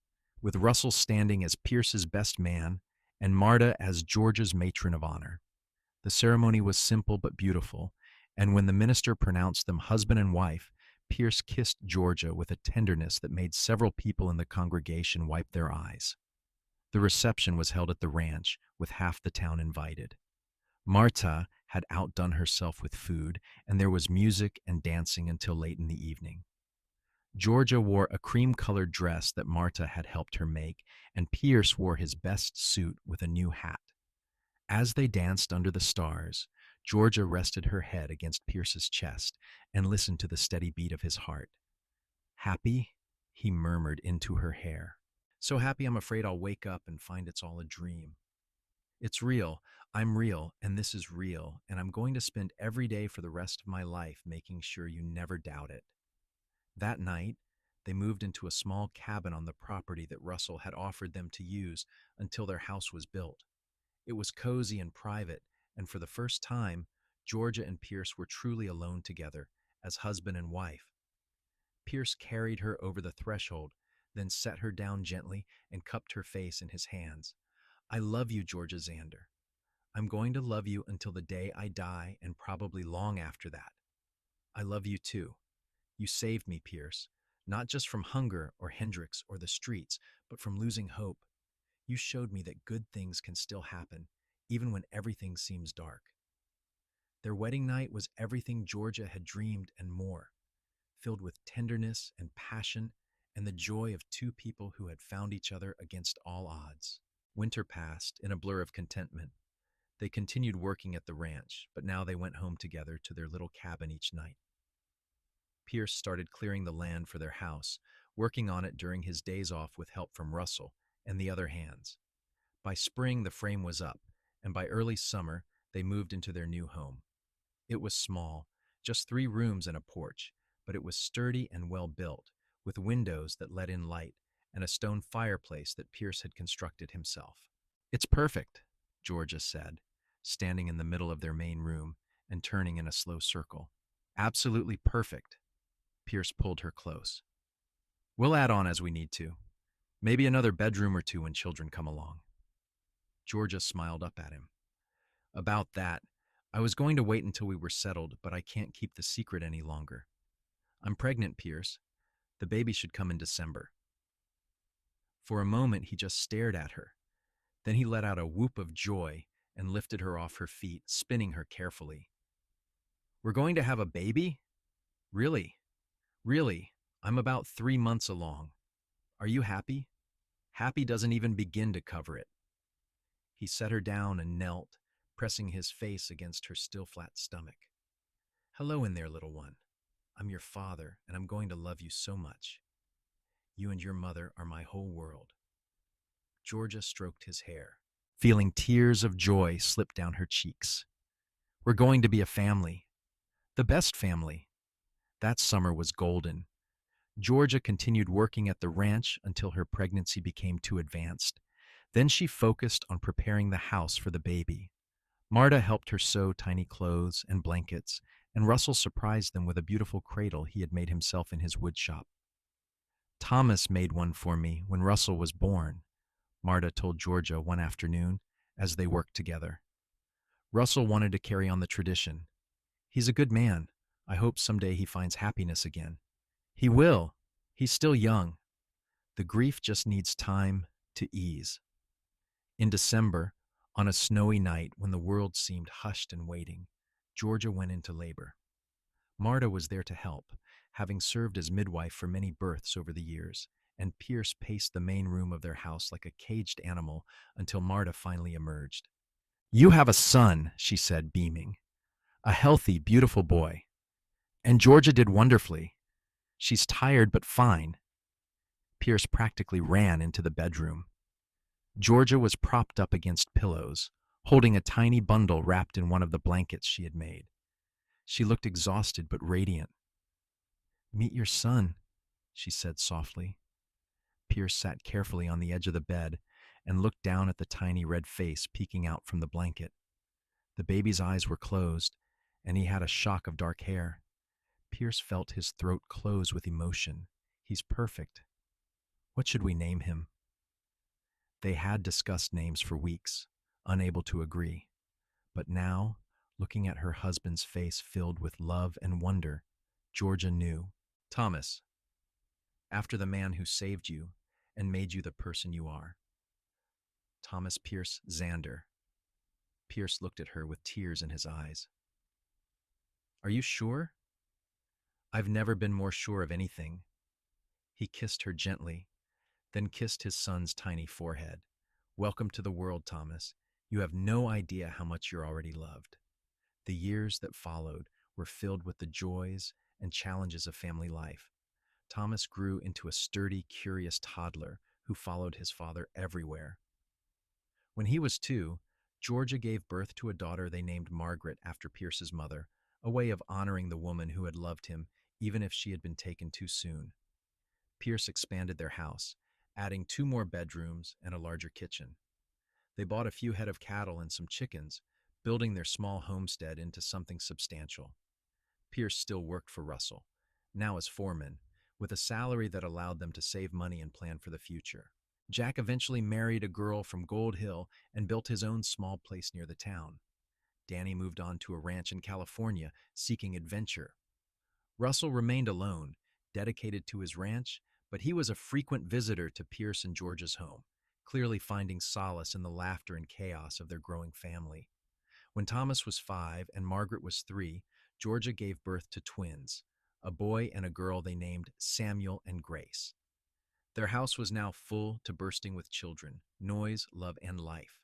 with Russell standing as Pierce's best man and Marta as Georgia's matron of honor. The ceremony was simple but beautiful, and when the minister pronounced them husband and wife, Pierce kissed Georgia with a tenderness that made several people in the congregation wipe their eyes. The reception was held at the ranch, with half the town invited. Marta had outdone herself with food, and there was music and dancing until late in the evening. Georgia wore a cream-colored dress that Marta had helped her make, and Pierce wore his best suit with a new hat. As they danced under the stars, Georgia rested her head against Pierce's chest and listened to the steady beat of his heart. "Happy?" he murmured into her hair. "So happy I'm afraid I'll wake up and find it's all a dream. It's real, I'm real, and this is real, and I'm going to spend every day for the rest of my life making sure you never doubt it." That night, they moved into a small cabin on the property that Russell had offered them to use until their house was built. It was cozy and private, and for the first time, Georgia and Pierce were truly alone together, as husband and wife. Pierce carried her over the threshold, then set her down gently and cupped her face in his hands. "I love you, Georgia Xander. I'm going to love you until the day I die and probably long after that. I love you too. You saved me, Pierce, not just from hunger or Hendrix or the streets, but from losing hope. You showed me that good things can still happen, even when everything seems dark." Their wedding night was everything Georgia had dreamed and more, filled with tenderness and passion and the joy of two people who had found each other against all odds. Winter passed in a blur of contentment. They continued working at the ranch, but now they went home together to their little cabin each night. Pierce started clearing the land for their house, working on it during his days off with help from Russell and the other hands. By spring, the frame was up, and by early summer, they moved into their new home. It was small, just 3 rooms and a porch, but it was sturdy and well built, with windows that let in light and a stone fireplace that Pierce had constructed himself. "It's perfect," Georgia said, standing in the middle of their main room and turning in a slow circle. "Absolutely perfect." Pierce pulled her close. "We'll add on as we need to. Maybe another bedroom or two when children come along." Georgia smiled up at him. "About that, I was going to wait until we were settled, but I can't keep the secret any longer. I'm pregnant, Pierce. The baby should come in December." For a moment, he just stared at her. Then he let out a whoop of joy and lifted her off her feet, spinning her carefully. "We're going to have a baby? Really? Really, I'm about 3 months along. Are you happy? Happy doesn't even begin to cover it." He set her down and knelt, pressing his face against her still flat stomach. "Hello in there, little one. I'm your father, and I'm going to love you so much. You and your mother are my whole world." Georgia stroked his hair, feeling tears of joy slip down her cheeks. "We're going to be a family. The best family." That summer was golden. Georgia continued working at the ranch until her pregnancy became too advanced. Then she focused on preparing the house for the baby. Marta helped her sew tiny clothes and blankets, and Russell surprised them with a beautiful cradle he had made himself in his wood shop. "Thomas made one for me when Russell was born," Marta told Georgia one afternoon as they worked together. "Russell wanted to carry on the tradition. He's a good man. I hope someday he finds happiness again." "He will. He's still young. The grief just needs time to ease." In December, on a snowy night when the world seemed hushed and waiting, Georgia went into labor. Marta was there to help, having served as midwife for many births over the years, and Pierce paced the main room of their house like a caged animal until Marta finally emerged. "You have a son," she said, beaming. "A healthy, beautiful boy. And Georgia did wonderfully. She's tired but fine." Pierce practically ran into the bedroom. Georgia was propped up against pillows, holding a tiny bundle wrapped in one of the blankets she had made. She looked exhausted but radiant. "Meet your son," she said softly. Pierce sat carefully on the edge of the bed and looked down at the tiny red face peeking out from the blanket. The baby's eyes were closed, and he had a shock of dark hair. Pierce felt his throat close with emotion. "He's perfect. What should we name him?" They had discussed names for weeks, unable to agree. But now, looking at her husband's face filled with love and wonder, Georgia knew. Thomas, after the man who saved you and made you the person you are. Thomas Pierce Xander. Pierce looked at her with tears in his eyes. Are you sure? I've never been more sure of anything. He kissed her gently, then kissed his son's tiny forehead. Welcome to the world, Thomas. You have no idea how much you're already loved. The years that followed were filled with the joys and challenges of family life. Thomas grew into a sturdy, curious toddler who followed his father everywhere. When he was 2, Georgia gave birth to a daughter they named Margaret after Pierce's mother, a way of honoring the woman who had loved him even if she had been taken too soon. Pierce expanded their house, adding 2 more bedrooms and a larger kitchen. They bought a few head of cattle and some chickens, building their small homestead into something substantial. Pierce still worked for Russell, now as foreman, with a salary that allowed them to save money and plan for the future. Jack eventually married a girl from Gold Hill and built his own small place near the town. Danny moved on to a ranch in California, seeking adventure. Russell remained alone, dedicated to his ranch, but he was a frequent visitor to Pierce and George's home, clearly finding solace in the laughter and chaos of their growing family. When Thomas was 5 and Margaret was 3, Georgia gave birth to twins, a boy and a girl they named Samuel and Grace. Their house was now full to bursting with children, noise, love, and life.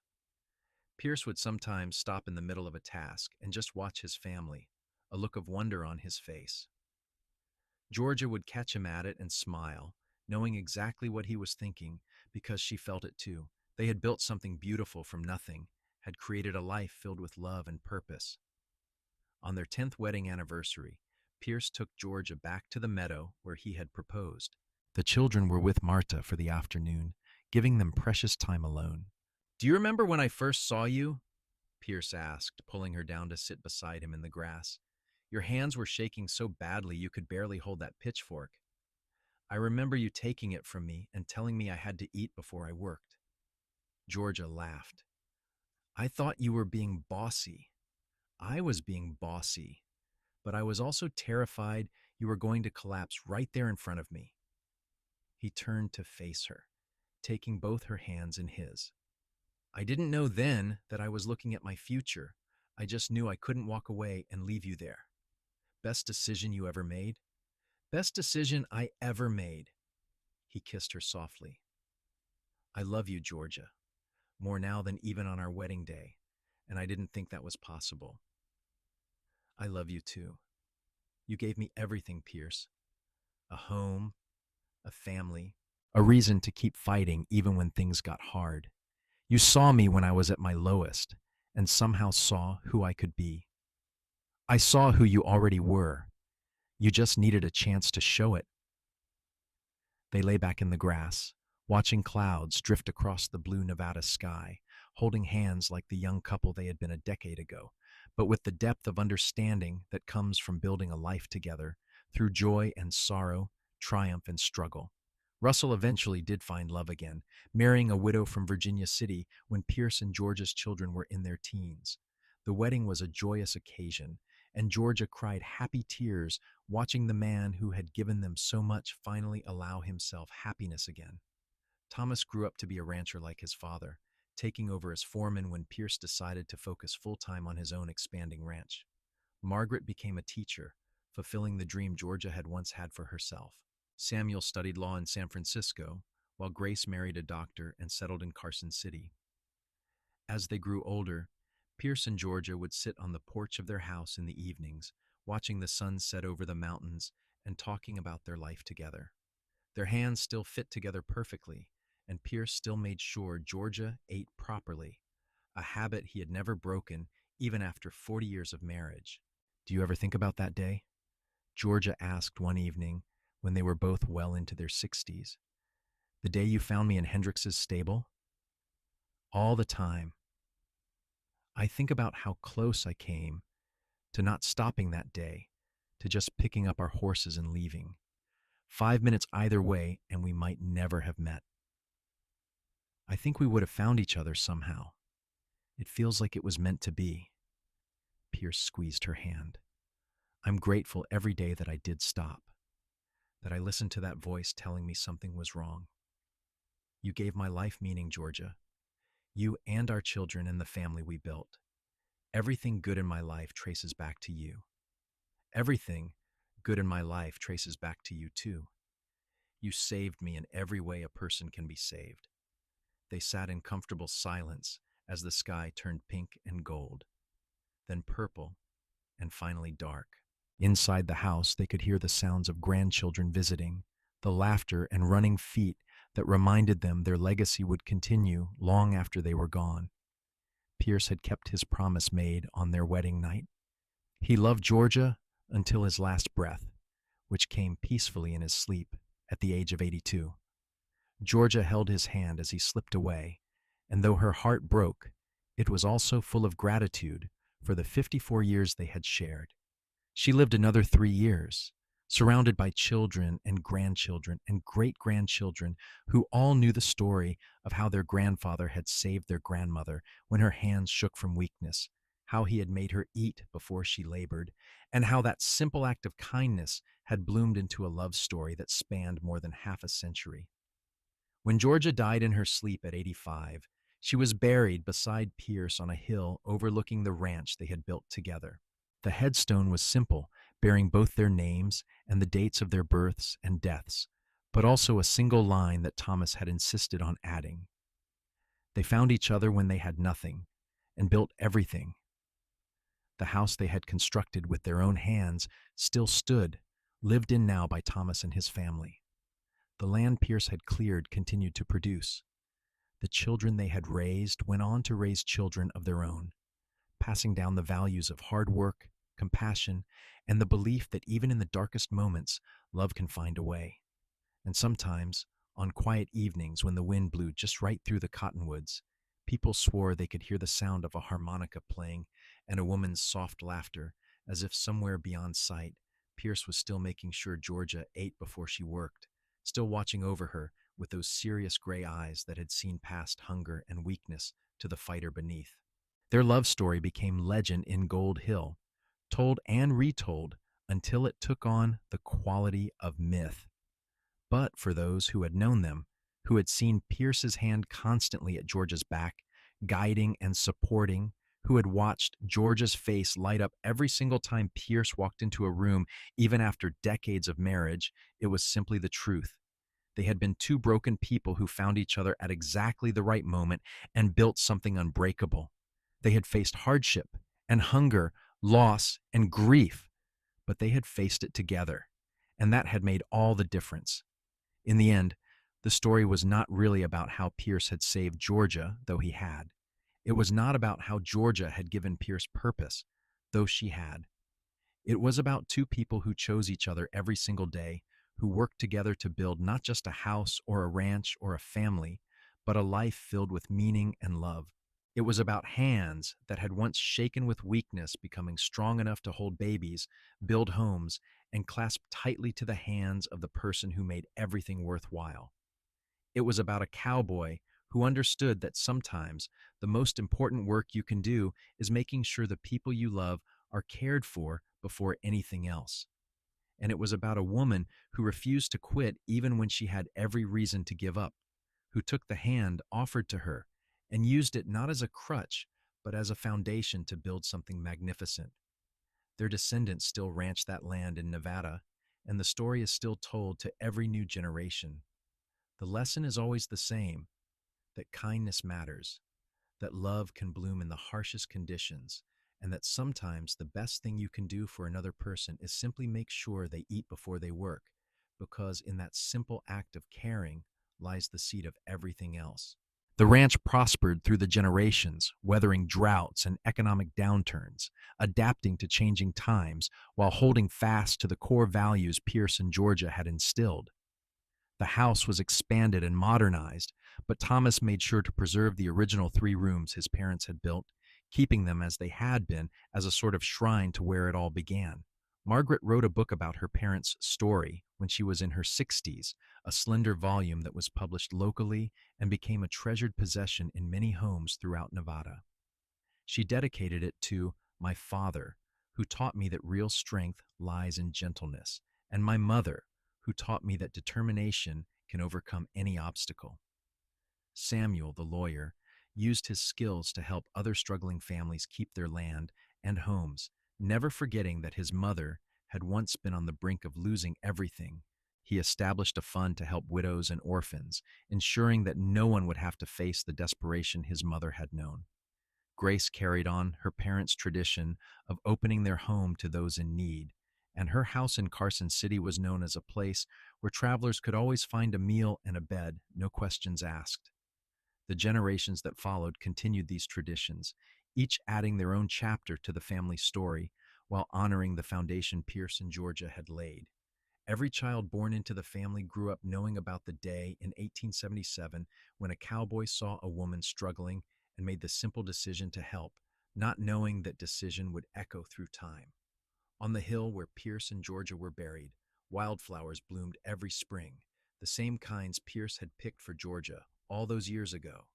Pierce would sometimes stop in the middle of a task and just watch his family, a look of wonder on his face. Georgia would catch him at it and smile, knowing exactly what he was thinking because she felt it too. They had built something beautiful from nothing, had created a life filled with love and purpose. On their 10th wedding anniversary, Pierce took Georgia back to the meadow where he had proposed. The children were with Marta for the afternoon, giving them precious time alone. Do you remember when I first saw you? Pierce asked, pulling her down to sit beside him in the grass. Your hands were shaking so badly you could barely hold that pitchfork. I remember you taking it from me and telling me I had to eat before I worked. Georgia laughed. I thought you were being bossy. I was being bossy, but I was also terrified you were going to collapse right there in front of me. He turned to face her, taking both her hands in his. I didn't know then that I was looking at my future. I just knew I couldn't walk away and leave you there. Best decision you ever made? Best decision I ever made. He kissed her softly. I love you, Georgia, more now than even on our wedding day, and I didn't think that was possible. I love you too. You gave me everything, Pierce. A home, a family, a reason to keep fighting even when things got hard. You saw me when I was at my lowest, and somehow saw who I could be. I saw who you already were. You just needed a chance to show it. They lay back in the grass, watching clouds drift across the blue Nevada sky, holding hands like the young couple they had been a decade ago, but with the depth of understanding that comes from building a life together through joy and sorrow, triumph and struggle. Russell eventually did find love again, marrying a widow from Virginia City when Pierce and Georgia's children were in their teens. The wedding was a joyous occasion, and Georgia cried happy tears watching the man who had given them so much finally allow himself happiness again. Thomas grew up to be a rancher like his father, taking over as foreman when Pierce decided to focus full-time on his own expanding ranch. Margaret became a teacher, fulfilling the dream Georgia had once had for herself. Samuel studied law in San Francisco, while Grace married a doctor and settled in Carson City. As they grew older, Pierce and Georgia would sit on the porch of their house in the evenings, watching the sun set over the mountains and talking about their life together. Their hands still fit together perfectly, and Pierce still made sure Georgia ate properly, a habit he had never broken even after 40 years of marriage. Do you ever think about that day? Georgia asked one evening when they were both well into their 60s. The day you found me in Hendrix's stable? All the time. I think about how close I came to not stopping that day, to just picking up our horses and leaving. 5 minutes either way, and we might never have met. I think we would have found each other somehow. It feels like it was meant to be. Pierce squeezed her hand. I'm grateful every day that I did stop. that I listened to that voice telling me something was wrong. You gave my life meaning, Georgia. You and our children and the family we built. Everything good in my life traces back to you. Everything good in my life traces back to you, too. You saved me in every way a person can be saved. They sat in comfortable silence as the sky turned pink and gold, then purple, and finally dark. Inside the house, they could hear the sounds of grandchildren visiting, the laughter and running feet that reminded them their legacy would continue long after they were gone. Pierce had kept his promise made on their wedding night. He loved Georgia until his last breath, which came peacefully in his sleep at the age of 82. Georgia held his hand as he slipped away, and though her heart broke, it was also full of gratitude for the 54 years they had shared. She lived another 3 years, surrounded by children and grandchildren and great-grandchildren who all knew the story of how their grandfather had saved their grandmother when her hands shook from weakness, how he had made her eat before she labored, and how that simple act of kindness had bloomed into a love story that spanned more than half a century. When Georgia died in her sleep at 85, she was buried beside Pierce on a hill overlooking the ranch they had built together. The headstone was simple, bearing both their names and the dates of their births and deaths, but also a single line that Thomas had insisted on adding. They found each other when they had nothing, and built everything. The house they had constructed with their own hands still stood, lived in now by Thomas and his family. The land Pierce had cleared continued to produce. The children they had raised went on to raise children of their own, passing down the values of hard work, compassion, and the belief that even in the darkest moments, love can find a way. And sometimes, on quiet evenings when the wind blew just right through the cottonwoods, people swore they could hear the sound of a harmonica playing and a woman's soft laughter, as if somewhere beyond sight, Pierce was still making sure Georgia ate before she worked, still watching over her with those serious gray eyes that had seen past hunger and weakness to the fighter beneath. Their love story became legend in Gold Hill, told and retold until it took on the quality of myth. But for those who had known them, who had seen Pierce's hand constantly at Georgia's back, guiding and supporting, who had watched Georgia's face light up every single time Pierce walked into a room, even after decades of marriage, it was simply the truth. They had been two broken people who found each other at exactly the right moment and built something unbreakable. They had faced hardship and hunger, loss and grief, but they had faced it together, and that had made all the difference. In the end, the story was not really about how Pierce had saved Georgia, though he had. It was not about how Georgia had given Pierce purpose, though she had. It was about two people who chose each other every single day, who worked together to build not just a house or a ranch or a family, but a life filled with meaning and love. It was about hands that had once shaken with weakness becoming strong enough to hold babies, build homes, and clasp tightly to the hands of the person who made everything worthwhile. It was about a cowboy who understood that sometimes the most important work you can do is making sure the people you love are cared for before anything else. And it was about a woman who refused to quit even when she had every reason to give up, who took the hand offered to her and used it not as a crutch, but as a foundation to build something magnificent. Their descendants still ranch that land in Nevada, and the story is still told to every new generation. The lesson is always the same, that kindness matters, that love can bloom in the harshest conditions, and that sometimes the best thing you can do for another person is simply make sure they eat before they work, because in that simple act of caring lies the seed of everything else. The ranch prospered through the generations, weathering droughts and economic downturns, adapting to changing times while holding fast to the core values Pierce and Georgia had instilled. The house was expanded and modernized, but Thomas made sure to preserve the original 3 rooms his parents had built, keeping them as they had been as a sort of shrine to where it all began. Margaret wrote a book about her parents' story when she was in her 60s, a slender volume that was published locally and became a treasured possession in many homes throughout Nevada. She dedicated it to my father, who taught me that real strength lies in gentleness, and my mother, who taught me that determination can overcome any obstacle. Samuel, the lawyer, used his skills to help other struggling families keep their land and homes, never forgetting that his mother had once been on the brink of losing everything. He established a fund to help widows and orphans, ensuring that no one would have to face the desperation his mother had known. Grace carried on her parents' tradition of opening their home to those in need, and her house in Carson City was known as a place where travelers could always find a meal and a bed, no questions asked. The generations that followed continued these traditions, each adding their own chapter to the family story while honoring the foundation Pierce and Georgia had laid. Every child born into the family grew up knowing about the day in 1877 when a cowboy saw a woman struggling and made the simple decision to help, not knowing that decision would echo through time. On the hill where Pierce and Georgia were buried, wildflowers bloomed every spring, the same kinds Pierce had picked for Georgia all those years ago.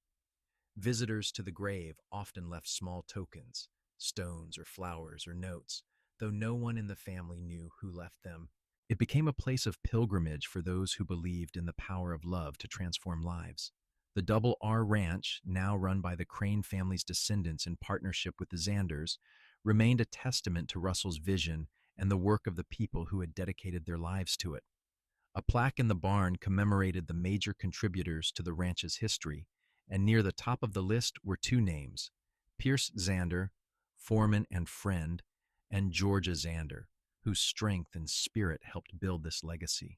Visitors to the grave often left small tokens, stones or flowers or notes, though no one in the family knew who left them. It became a place of pilgrimage for those who believed in the power of love to transform lives. The Double R Ranch, now run by the Crane family's descendants in partnership with the Xanders, remained a testament to Russell's vision and the work of the people who had dedicated their lives to it. A plaque in the barn commemorated the major contributors to the ranch's history, and near the top of the list were two names: Pierce Xander, foreman and friend, and Georgia Xander, whose strength and spirit helped build this legacy.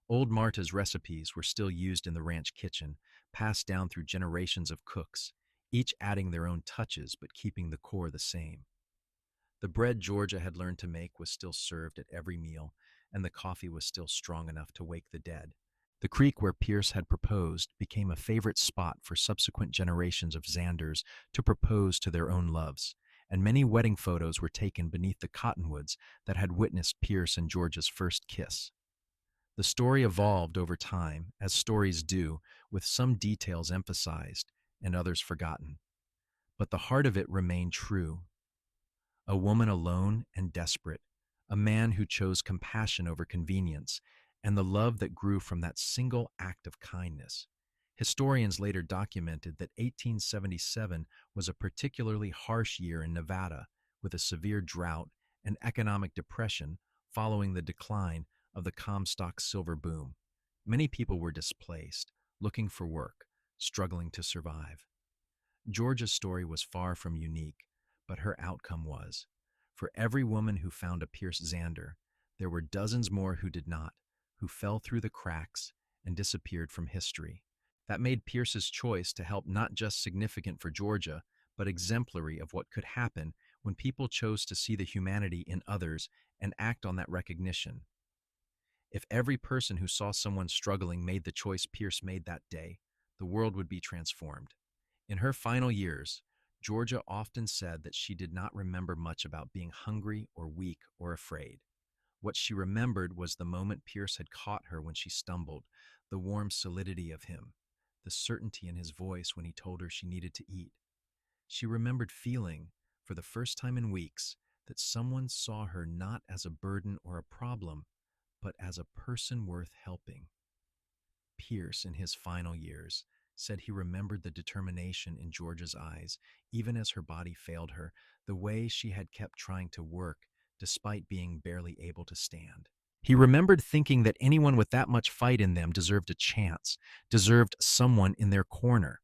Old Marta's recipes were still used in the ranch kitchen, passed down through generations of cooks, each adding their own touches but keeping the core the same. The bread Georgia had learned to make was still served at every meal, and the coffee was still strong enough to wake the dead. The creek where Pierce had proposed became a favorite spot for subsequent generations of Xanders to propose to their own loves, and many wedding photos were taken beneath the cottonwoods that had witnessed Pierce and Georgia's first kiss. The story evolved over time, as stories do, with some details emphasized and others forgotten. But the heart of it remained true. A woman alone and desperate, a man who chose compassion over convenience, and the love that grew from that single act of kindness. Historians later documented that 1877 was a particularly harsh year in Nevada, with a severe drought and economic depression following the decline of the Comstock silver boom. Many people were displaced, looking for work, struggling to survive. Georgia's story was far from unique, but her outcome was. For every woman who found a Pierce Xander, there were dozens more who did not, who fell through the cracks and disappeared from history. That made Pierce's choice to help not just significant for Georgia, but exemplary of what could happen when people chose to see the humanity in others and act on that recognition. If every person who saw someone struggling made the choice Pierce made that day, the world would be transformed. In her final years, Georgia often said that she did not remember much about being hungry or weak or afraid. What she remembered was the moment Pierce had caught her when she stumbled, the warm solidity of him, the certainty in his voice when he told her she needed to eat. She remembered feeling, for the first time in weeks, that someone saw her not as a burden or a problem, but as a person worth helping. Pierce, in his final years, said he remembered the determination in Georgia's eyes, even as her body failed her, the way she had kept trying to work, despite being barely able to stand. He remembered thinking that anyone with that much fight in them deserved a chance, deserved someone in their corner.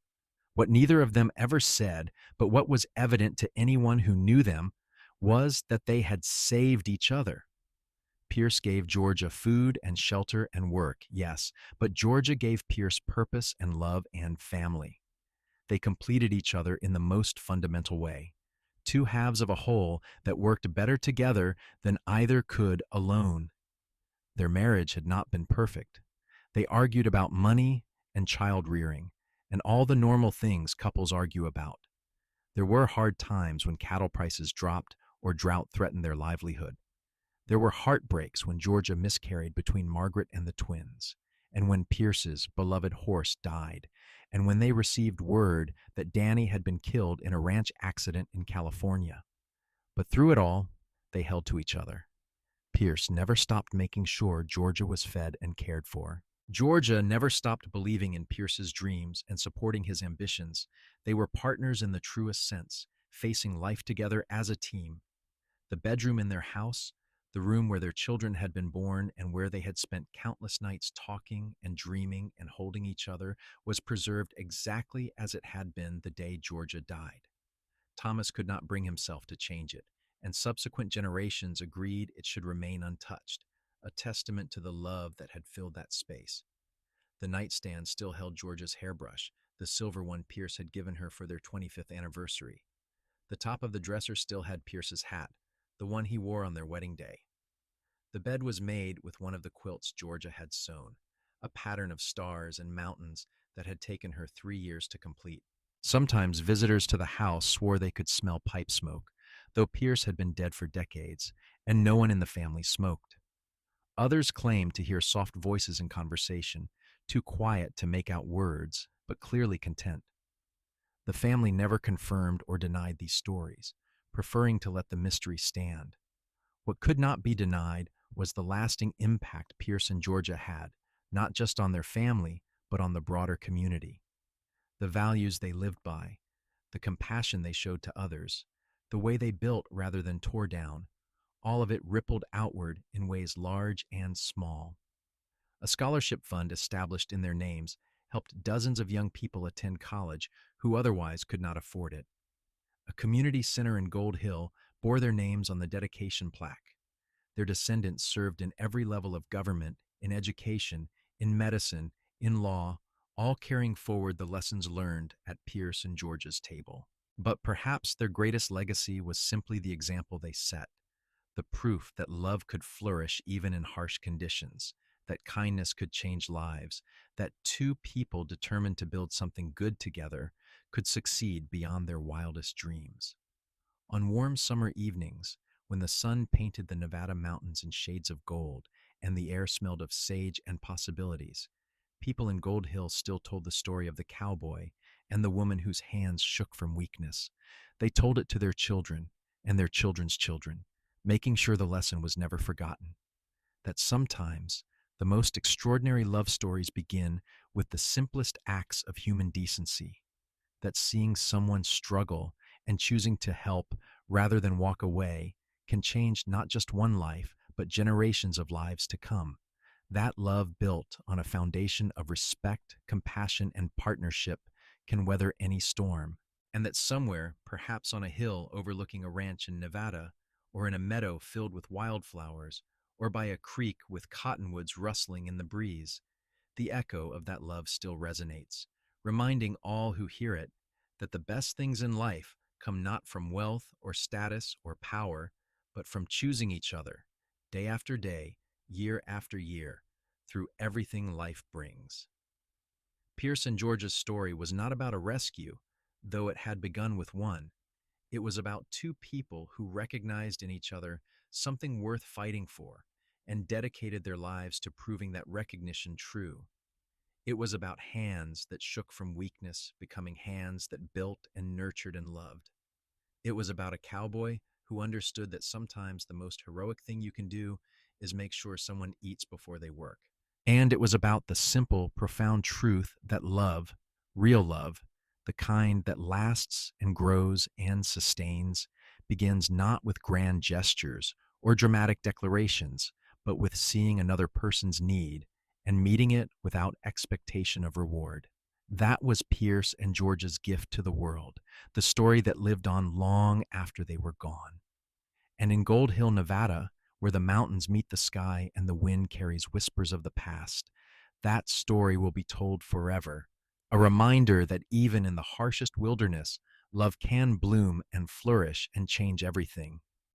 What neither of them ever said, but what was evident to anyone who knew them, was that they had saved each other. Pierce gave Georgia food and shelter and work, yes, but Georgia gave Pierce purpose and love and family. They completed each other in the most fundamental way. Two halves of a whole that worked better together than either could alone. Their marriage had not been perfect. They argued about money and child rearing, and all the normal things couples argue about. There were hard times when cattle prices dropped or drought threatened their livelihood. There were heartbreaks when Georgia miscarried between Margaret and the twins, and when Pierce's beloved horse died, and when they received word that Danny had been killed in a ranch accident in California. But through it all, they held to each other. Pierce never stopped making sure Georgia was fed and cared for. Georgia never stopped believing in Pierce's dreams and supporting his ambitions. They were partners in the truest sense, facing life together as a team. The bedroom in their house, the room where their children had been born and where they had spent countless nights talking and dreaming and holding each other, was preserved exactly as it had been the day Georgia died. Thomas could not bring himself to change it, and subsequent generations agreed it should remain untouched, a testament to the love that had filled that space. The nightstand still held Georgia's hairbrush, the silver one Pierce had given her for their 25th anniversary. The top of the dresser still had Pierce's hat, the one he wore on their wedding day. The bed was made with one of the quilts Georgia had sewn, a pattern of stars and mountains that had taken her 3 years to complete. Sometimes visitors to the house swore they could smell pipe smoke, though Pierce had been dead for decades, and no one in the family smoked. Others claimed to hear soft voices in conversation, too quiet to make out words, but clearly content. The family never confirmed or denied these stories, preferring to let the mystery stand. What could not be denied was the lasting impact Pierce and Georgia had, not just on their family, but on the broader community. The values they lived by, the compassion they showed to others, the way they built rather than tore down, all of it rippled outward in ways large and small. A scholarship fund established in their names helped dozens of young people attend college who otherwise could not afford it. A community center in Gold Hill bore their names on the dedication plaque. Their descendants served in every level of government, in education, in medicine, in law, all carrying forward the lessons learned at Pierce and Georgia's table. But perhaps their greatest legacy was simply the example they set, the proof that love could flourish even in harsh conditions, that kindness could change lives, that two people determined to build something good together could succeed beyond their wildest dreams. On warm summer evenings, when the sun painted the Nevada mountains in shades of gold and the air smelled of sage and possibilities, people in Gold Hill still told the story of the cowboy and the woman whose hands shook from weakness. They told it to their children and their children's children, making sure the lesson was never forgotten. That sometimes the most extraordinary love stories begin with the simplest acts of human decency. That seeing someone struggle and choosing to help rather than walk away can change not just one life, but generations of lives to come. That love built on a foundation of respect, compassion, and partnership can weather any storm. And that somewhere, perhaps on a hill overlooking a ranch in Nevada, or in a meadow filled with wildflowers, or by a creek with cottonwoods rustling in the breeze, the echo of that love still resonates, reminding all who hear it that the best things in life come not from wealth or status or power, but from choosing each other, day after day, year after year, through everything life brings. Pierce and Georgia's story was not about a rescue, though it had begun with one. It was about two people who recognized in each other something worth fighting for and dedicated their lives to proving that recognition true. It was about hands that shook from weakness, becoming hands that built and nurtured and loved. It was about a cowboy who understood that sometimes the most heroic thing you can do is make sure someone eats before they work. And it was about the simple, profound truth that love, real love, the kind that lasts and grows and sustains, begins not with grand gestures or dramatic declarations, but with seeing another person's need and meeting it without expectation of reward. That was Pierce and Georgia's gift to the world, the story that lived on long after they were gone. And in Gold Hill, Nevada, where the mountains meet the sky and the wind carries whispers of the past, that story will be told forever, a reminder that even in the harshest wilderness, love can bloom and flourish and change everything.